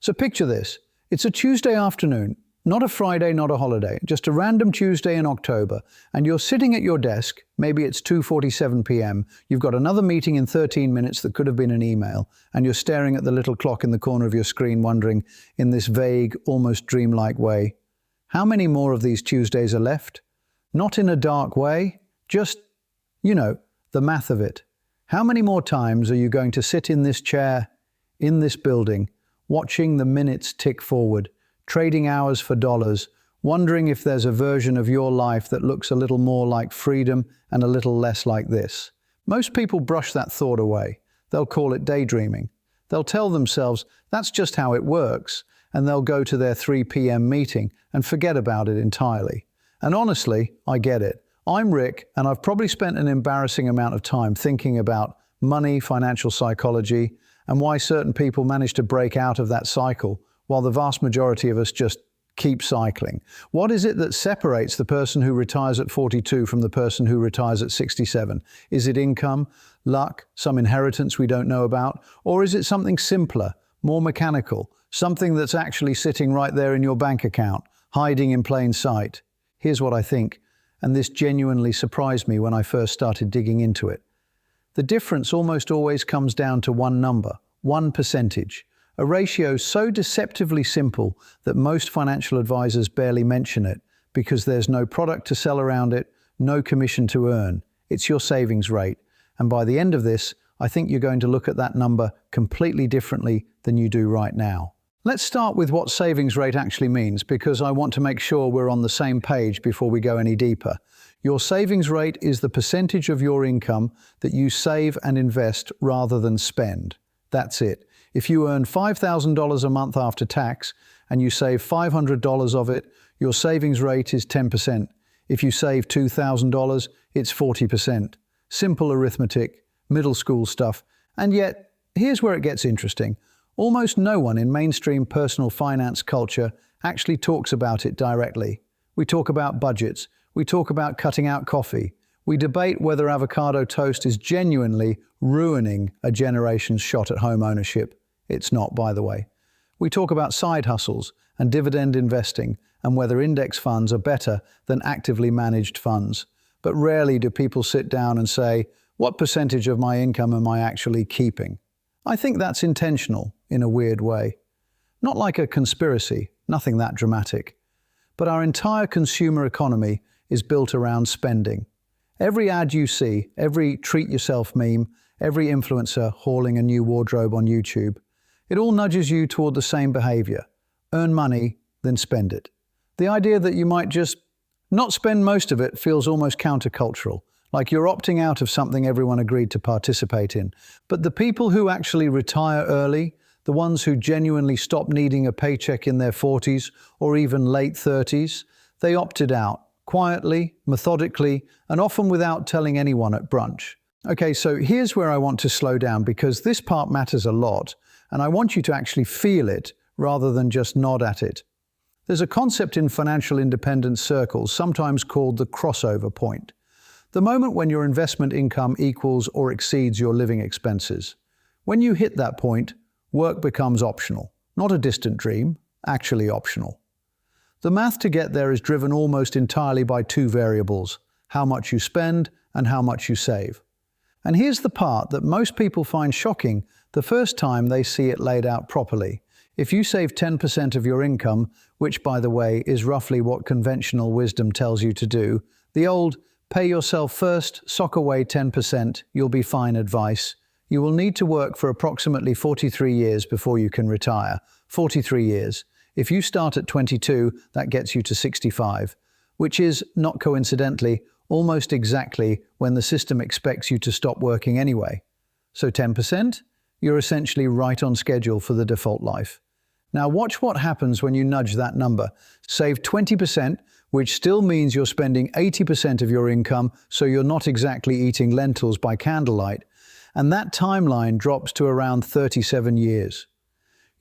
So picture this. It's a Tuesday afternoon, not a Friday, not a holiday, just a random Tuesday in October, and you're sitting at your desk, maybe it's 2:47 p.m., you've got another meeting in 13 minutes that could have been an email, and you're staring at the little clock in the corner of your screen wondering, in this vague, almost dreamlike way, how many more of these Tuesdays are left? Not in a dark way, just, the math of it. How many more times are you going to sit in this chair, in this building, watching the minutes tick forward, trading hours for dollars, wondering if there's a version of your life that looks a little more like freedom and a little less like this? Most people brush that thought away. They'll call it daydreaming. They'll tell themselves that's just how it works, and they'll go to their 3 p.m. meeting and forget about it entirely. And honestly, I get it. I'm Rick, and I've probably spent an embarrassing amount of time thinking about money, financial psychology, and why certain people manage to break out of that cycle while the vast majority of us just keep cycling. What is it that separates the person who retires at 42 from the person who retires at 67? Is it income, luck, some inheritance we don't know about? Or is it something simpler, more mechanical, something that's actually sitting right there in your bank account, hiding in plain sight? Here's what I think, and this genuinely surprised me when I first started digging into it. The difference almost always comes down to one number, one percentage, a ratio so deceptively simple that most financial advisors barely mention it because there's no product to sell around it, no commission to earn. It's your savings rate. And by the end of this, I think you're going to look at that number completely differently than you do right now. Let's start with what savings rate actually means, because I want to make sure we're on the same page before we go any deeper. Your savings rate is the percentage of your income that you save and invest rather than spend. That's it. If you earn $5,000 a month after tax and you save $500 of it, your savings rate is 10%. If you save $2,000, it's 40%. Simple arithmetic, middle school stuff. And yet, here's where it gets interesting. Almost no one in mainstream personal finance culture actually talks about it directly. We talk about budgets. We talk about cutting out coffee. We debate whether avocado toast is genuinely ruining a generation's shot at home ownership. It's not, by the way. We talk about side hustles and dividend investing and whether index funds are better than actively managed funds. But rarely do people sit down and say, what percentage of my income am I actually keeping? I think that's intentional in a weird way. Not like a conspiracy, nothing that dramatic. But our entire consumer economy is built around spending. Every ad you see, every treat yourself meme, every influencer hauling a new wardrobe on YouTube, it all nudges you toward the same behavior. Earn money, then spend it. The idea that you might just not spend most of it feels almost countercultural, like you're opting out of something everyone agreed to participate in. But the people who actually retire early, the ones who genuinely stop needing a paycheck in their 40s or even late 30s, they opted out, quietly, methodically, and often without telling anyone at brunch. Okay, so here's where I want to slow down because this part matters a lot, and I want you to actually feel it rather than just nod at it. There's a concept in financial independence circles, sometimes called the crossover point. The moment when your investment income equals or exceeds your living expenses. When you hit that point, work becomes optional. Not a distant dream, actually optional. The math to get there is driven almost entirely by two variables, how much you spend and how much you save. And here's the part that most people find shocking the first time they see it laid out properly. If you save 10% of your income, which by the way is roughly what conventional wisdom tells you to do, the old pay yourself first, sock away 10%, you'll be fine advice, you will need to work for approximately 43 years before you can retire. 43 years. If you start at 22, that gets you to 65, which is, not coincidentally, almost exactly when the system expects you to stop working anyway. So 10%? You're essentially right on schedule for the default life. Now watch what happens when you nudge that number. Save 20%, which still means you're spending 80% of your income, so you're not exactly eating lentils by candlelight, and that timeline drops to around 37 years.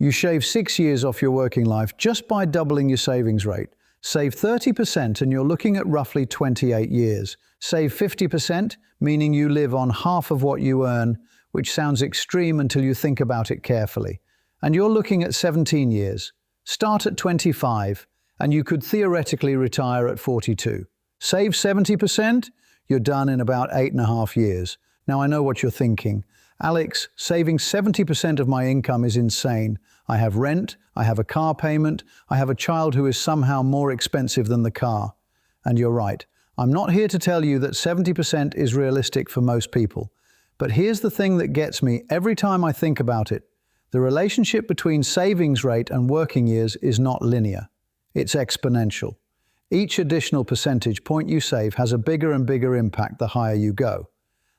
You shave 6 years off your working life just by doubling your savings rate. Save 30% and you're looking at roughly 28 years. Save 50%, meaning you live on half of what you earn, which sounds extreme until you think about it carefully. And you're looking at 17 years. Start at 25, and you could theoretically retire at 42. Save 70%, you're done in about 8.5 years. Now I know what you're thinking. Alex, saving 70% of my income is insane. I have rent, I have a car payment, I have a child who is somehow more expensive than the car. And you're right. I'm not here to tell you that 70% is realistic for most people. But here's the thing that gets me every time I think about it. The relationship between savings rate and working years is not linear. It's exponential. Each additional percentage point you save has a bigger and bigger impact the higher you go.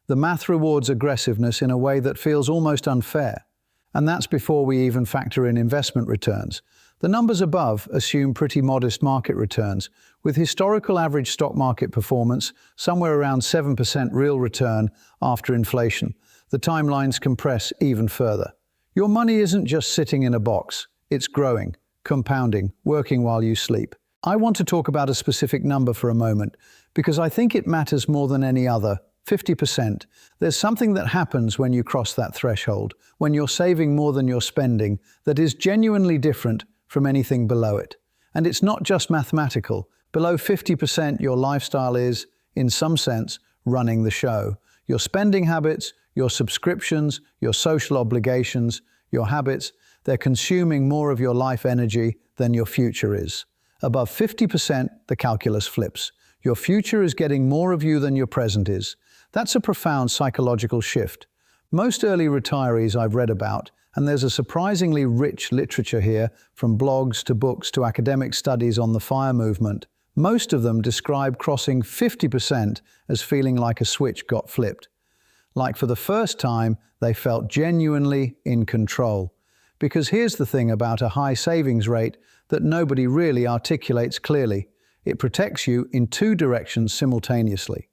The math rewards aggressiveness in a way that feels almost unfair. And that's before we even factor in investment returns. The numbers above assume pretty modest market returns, with historical average stock market performance somewhere around 7% real return after inflation. The timelines compress even further. Your money isn't just sitting in a box. It's growing, compounding, working while you sleep. I want to talk about a specific number for a moment, because I think it matters more than any other. 50%. There's something that happens when you cross that threshold, when you're saving more than you're spending, that is genuinely different from anything below it. And it's not just mathematical. Below 50%, your lifestyle is, in some sense, running the show. Your spending habits, your subscriptions, your social obligations, your habits, they're consuming more of your life energy than your future is. Above 50%, the calculus flips. Your future is getting more of you than your present is. That's a profound psychological shift. Most early retirees I've read about, and there's a surprisingly rich literature here, from blogs to books to academic studies on the FIRE movement, most of them describe crossing 50% as feeling like a switch got flipped. Like for the first time, they felt genuinely in control. Because here's the thing about a high savings rate that nobody really articulates clearly. It protects you in two directions simultaneously.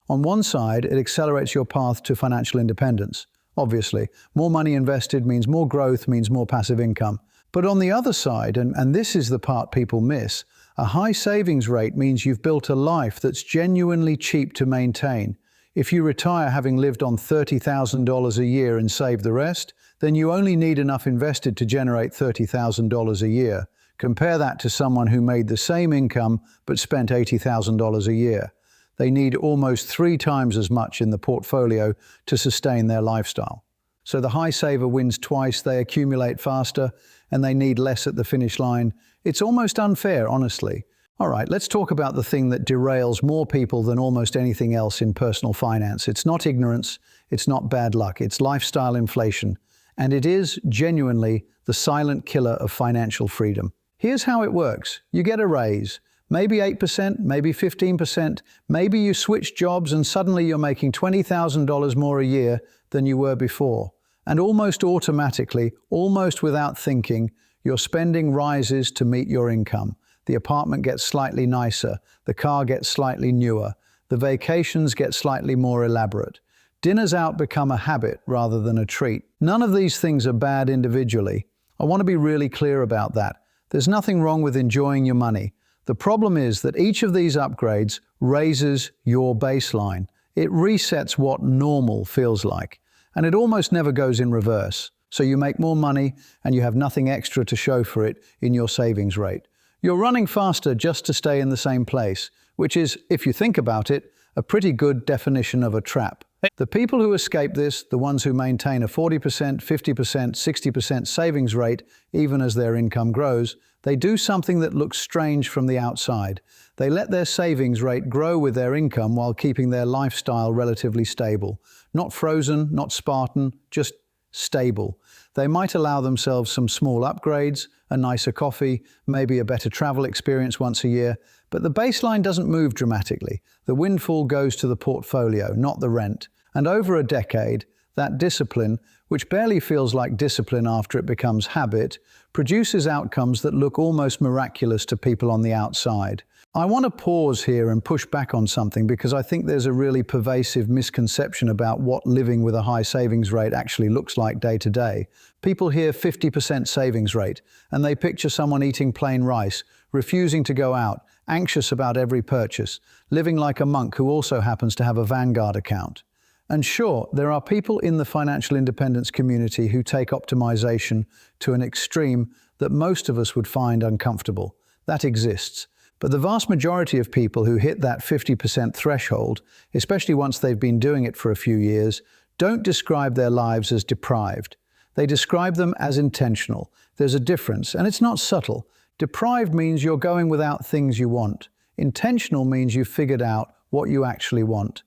On one side, it accelerates your path to financial independence. Obviously, more money invested means more growth, means more passive income. But on the other side, and this is the part people miss, a high savings rate means you've built a life that's genuinely cheap to maintain. If you retire having lived on $30,000 a year and save the rest, then you only need enough invested to generate $30,000 a year. Compare that to someone who made the same income but spent $80,000 a year. They need almost 3 times as much in the portfolio to sustain their lifestyle. So the high saver wins twice, they accumulate faster, and they need less at the finish line. It's almost unfair, honestly. All right, let's talk about the thing that derails more people than almost anything else in personal finance. It's not ignorance, it's not bad luck, it's lifestyle inflation. And it is, genuinely, the silent killer of financial freedom. Here's how it works. You get a raise. Maybe 8%, maybe 15%, maybe you switch jobs and suddenly you're making $20,000 more a year than you were before. And almost automatically, almost without thinking, your spending rises to meet your income. The apartment gets slightly nicer, the car gets slightly newer, the vacations get slightly more elaborate. Dinners out become a habit rather than a treat. None of these things are bad individually. I want to be really clear about that. There's nothing wrong with enjoying your money. The problem is that each of these upgrades raises your baseline. It resets what normal feels like, and it almost never goes in reverse. So you make more money and you have nothing extra to show for it in your savings rate. You're running faster just to stay in the same place, which is, if you think about it, a pretty good definition of a trap. The people who escape this, the ones who maintain a 40%, 50%, 60% savings rate, even as their income grows, they do something that looks strange from the outside. They let their savings rate grow with their income while keeping their lifestyle relatively stable. Not frozen, not Spartan, just stable. They might allow themselves some small upgrades, a nicer coffee, maybe a better travel experience once a year, but the baseline doesn't move dramatically. The windfall goes to the portfolio, not the rent. And over a decade, that discipline, which barely feels like discipline after it becomes habit, produces outcomes that look almost miraculous to people on the outside. I want to pause here and push back on something because I think there's a really pervasive misconception about what living with a high savings rate actually looks like day to day. People hear 50% savings rate and they picture someone eating plain rice, refusing to go out, anxious about every purchase, living like a monk who also happens to have a Vanguard account. And sure, there are people in the financial independence community who take optimization to an extreme that most of us would find uncomfortable. That exists. But the vast majority of people who hit that 50% threshold, especially once they've been doing it for a few years, don't describe their lives as deprived. They describe them as intentional. There's a difference, and it's not subtle. Deprived means you're going without things you want. Intentional means you've figured out what you actually want.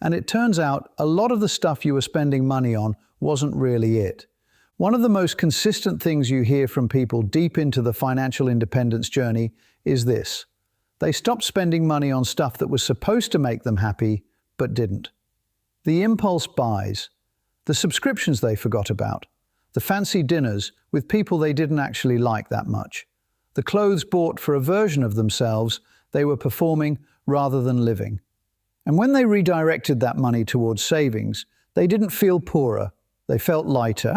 And it turns out a lot of the stuff you were spending money on wasn't really it. One of the most consistent things you hear from people deep into the financial independence journey is this. They stopped spending money on stuff that was supposed to make them happy, but didn't. The impulse buys, the subscriptions they forgot about, the fancy dinners with people they didn't actually like that much, the clothes bought for a version of themselves they were performing rather than living. And when they redirected that money towards savings, they didn't feel poorer, they felt lighter.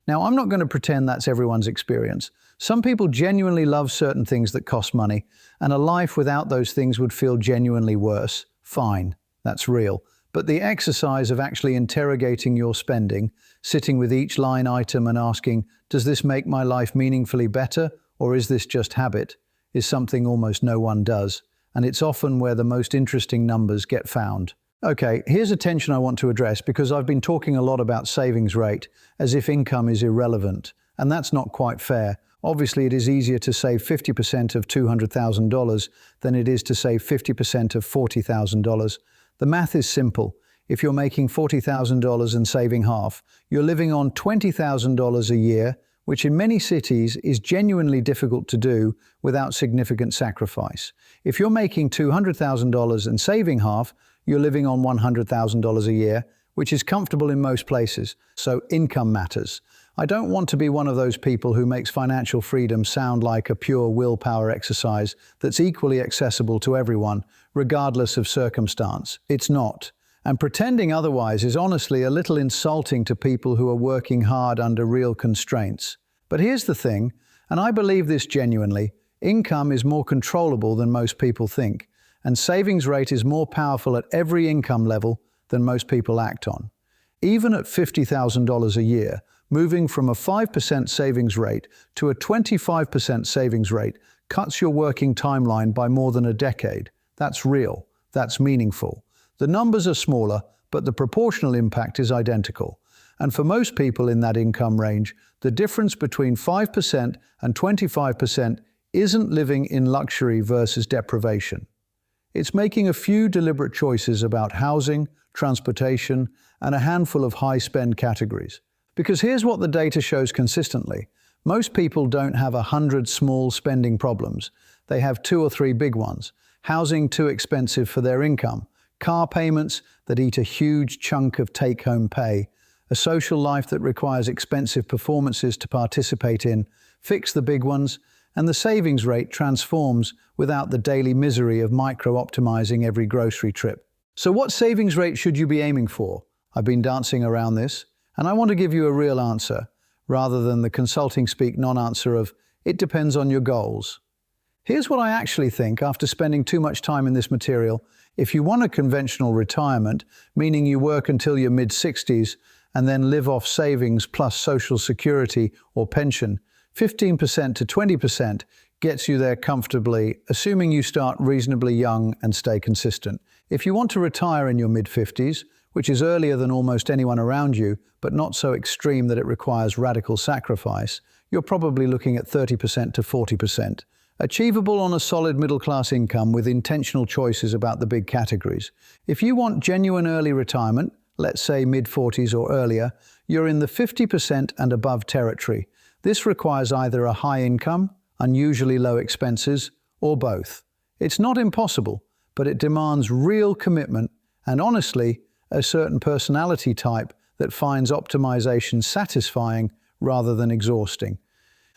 Now, I'm not going to pretend that's everyone's experience. Some people genuinely love certain things that cost money, and a life without those things would feel genuinely worse. Fine, that's real. But the exercise of actually interrogating your spending, sitting with each line item and asking, does this make my life meaningfully better, or is this just habit, is something almost no one does. And it's often where the most interesting numbers get found. Okay, here's a tension I want to address because I've been talking a lot about savings rate as if income is irrelevant, and that's not quite fair. Obviously, it is easier to save 50% of $200,000 than it is to save 50% of $40,000. The math is simple. If you're making $40,000 and saving half, you're living on $20,000 a year, which in many cities is genuinely difficult to do without significant sacrifice. If you're making $200,000 and saving half, you're living on $100,000 a year, which is comfortable in most places. So income matters. I don't want to be one of those people who makes financial freedom sound like a pure willpower exercise that's equally accessible to everyone, regardless of circumstance. It's not. And pretending otherwise is honestly a little insulting to people who are working hard under real constraints. But here's the thing, and I believe this genuinely, income is more controllable than most people think, and savings rate is more powerful at every income level than most people act on. Even at $50,000 a year, moving from a 5% savings rate to a 25% savings rate cuts your working timeline by more than a decade. That's real. That's meaningful. The numbers are smaller, but the proportional impact is identical. And for most people in that income range, the difference between 5% and 25% isn't living in luxury versus deprivation. It's making a few deliberate choices about housing, transportation, and a handful of high-spend categories. Because here's what the data shows consistently. Most people don't have 100 small spending problems. They have 2 or 3 big ones. Housing too expensive for their income. Car payments that eat a huge chunk of take-home pay, a social life that requires expensive performances to participate in, fix the big ones, and the savings rate transforms without the daily misery of micro-optimizing every grocery trip. So what savings rate should you be aiming for? I've been dancing around this, and I want to give you a real answer, rather than the consulting speak non-answer of, it depends on your goals. Here's what I actually think after spending too much time in this material. If you want a conventional retirement, meaning you work until your mid-60s and then live off savings plus social security or pension, 15% to 20% gets you there comfortably, assuming you start reasonably young and stay consistent. If you want to retire in your mid-50s, which is earlier than almost anyone around you, but not so extreme that it requires radical sacrifice, you're probably looking at 30% to 40%. Achievable on a solid middle-class income with intentional choices about the big categories. If you want genuine early retirement, let's say mid-40s or earlier, you're in the 50% and above territory. This requires either a high income, unusually low expenses, or both. It's not impossible, but it demands real commitment and, honestly, a certain personality type that finds optimization satisfying rather than exhausting.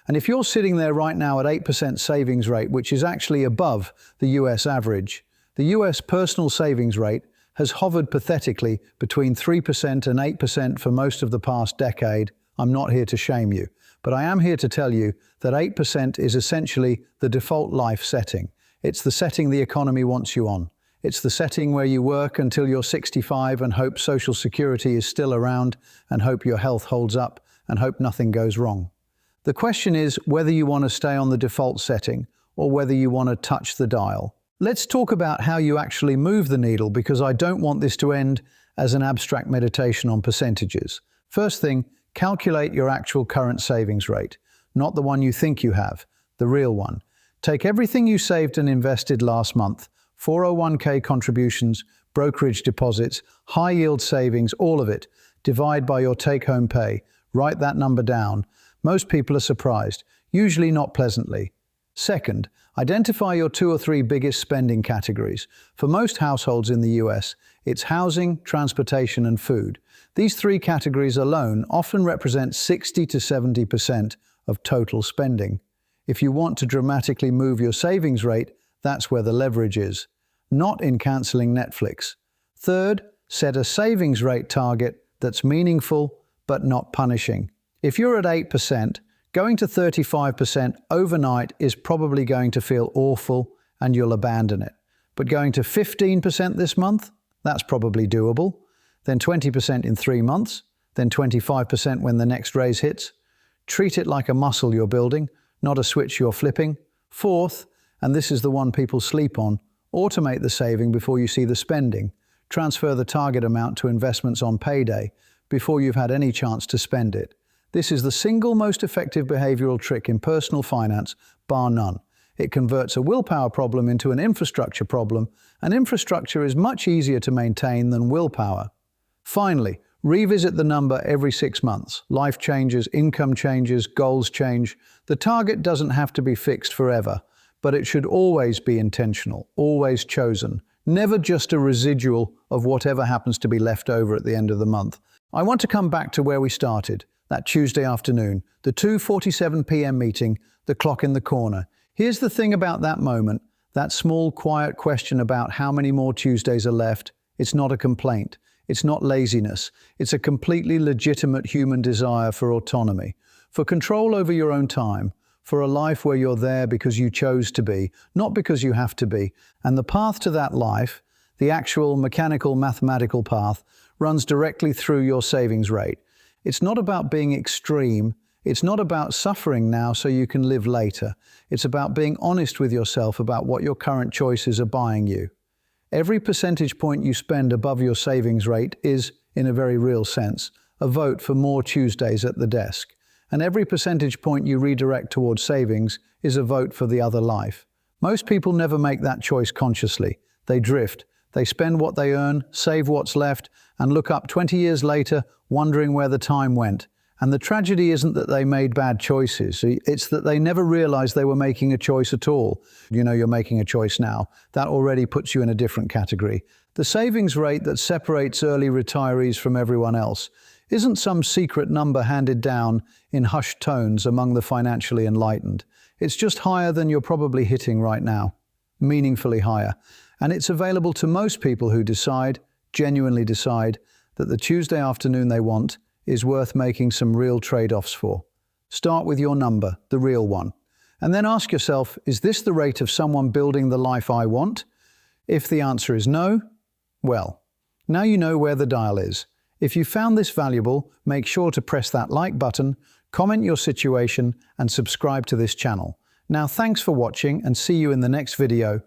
And if you're sitting there right now at 8% savings rate, which is actually above the US average, the US personal savings rate has hovered pathetically between 3% and 8% for most of the past decade. I'm not here to shame you, but I am here to tell you that 8% is essentially the default life setting. It's the setting the economy wants you on. It's the setting where you work until you're 65 and hope Social Security is still around and hope your health holds up and hope nothing goes wrong. The question is whether you want to stay on the default setting or whether you want to touch the dial. Let's talk about how you actually move the needle, because I don't want this to end as an abstract meditation on percentages. First thing, calculate your actual current savings rate, not the one you think you have, the real one. Take everything you saved and invested last month, 401k contributions, brokerage deposits, high-yield savings, all of it. Divide by your take-home pay. Write that number down. Most people are surprised, usually not pleasantly. Second, identify your 2 or 3 biggest spending categories. For most households in the US, it's housing, transportation, and food. These 3 categories alone often represent 60 to 70% of total spending. If you want to dramatically move your savings rate, that's where the leverage is, not in canceling Netflix. Third, set a savings rate target that's meaningful but not punishing. If you're at 8%, going to 35% overnight is probably going to feel awful and you'll abandon it. But going to 15% this month, that's probably doable. Then 20% in 3 months, then 25% when the next raise hits. Treat it like a muscle you're building, not a switch you're flipping. Fourth, and this is the one people sleep on, automate the saving before you see the spending. Transfer the target amount to investments on payday before you've had any chance to spend it. This is the single most effective behavioral trick in personal finance, bar none. It converts a willpower problem into an infrastructure problem, and infrastructure is much easier to maintain than willpower. Finally, revisit the number every 6 months. Life changes, income changes, goals change. The target doesn't have to be fixed forever, but it should always be intentional, always chosen, never just a residual of whatever happens to be left over at the end of the month. I want to come back to where we started, that Tuesday afternoon, the 2:47 p.m. meeting, the clock in the corner. Here's the thing about that moment, that small, quiet question about how many more Tuesdays are left. It's not a complaint. It's not laziness. It's a completely legitimate human desire for autonomy, for control over your own time, for a life where you're there because you chose to be, not because you have to be. And the path to that life, the actual mechanical, mathematical path, runs directly through your savings rate. It's not about being extreme. It's not about suffering now so you can live later. It's about being honest with yourself about what your current choices are buying you. Every percentage point you spend above your savings rate is, in a very real sense, a vote for more Tuesdays at the desk. And every percentage point you redirect towards savings is a vote for the other life. Most people never make that choice consciously. They drift. They spend what they earn, save what's left, and look up 20 years later wondering where the time went. And the tragedy isn't that they made bad choices. It's that they never realized they were making a choice at all. You know, you're making a choice now. That already puts you in a different category. The savings rate that separates early retirees from everyone else isn't some secret number handed down in hushed tones among the financially enlightened. It's just higher than you're probably hitting right now. Meaningfully higher. And it's available to most people who decide, genuinely decide, that the Tuesday afternoon they want is worth making some real trade-offs for. Start with your number, the real one. And then ask yourself, is this the rate of someone building the life I want? If the answer is no, well, now you know where the dial is. If you found this valuable, make sure to press that like button, comment your situation, and subscribe to this channel. Now, thanks for watching and see you in the next video.